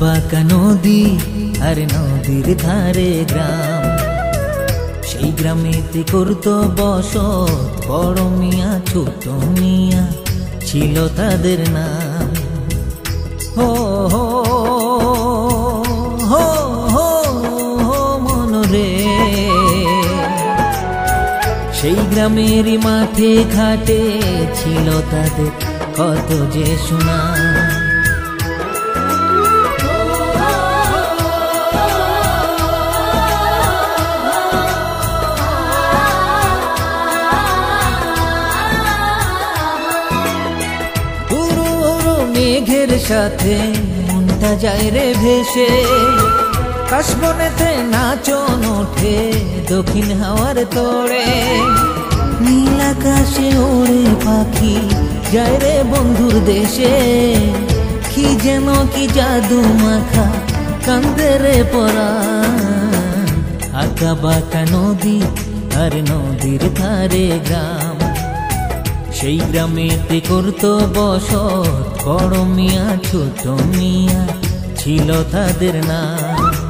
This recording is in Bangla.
বাঁকা নদী আর নদীর ধারে গ্রাম, সেই গ্রামেতে করতো বসত বড় মিয়া ছোট মিয়া ছিল তাদের নাম। হো হো হো হো মনরে, সেই গ্রামেরই মাঠে ঘাটে ছিল তাদের কত যে সুনাম। মেঘের সাথে মনটা যায় রে ভেসে, কাশবনেতে নাচন ওঠে দক্ষিণ হাওয়ার তোড়ে, নীল আকাশে ওড়ে পাখি যায় রে বন্ধুর দেশে, কি যেন কি জাদু মাখা কান্দে রে পরাণ। আঁকা বাঁকা নদী আর নদীর ধারে গ্রাম, সেই গ্রামেতে করতো বসত বড় মিয়া ছোট মিয়া ছিল তাদের নাম।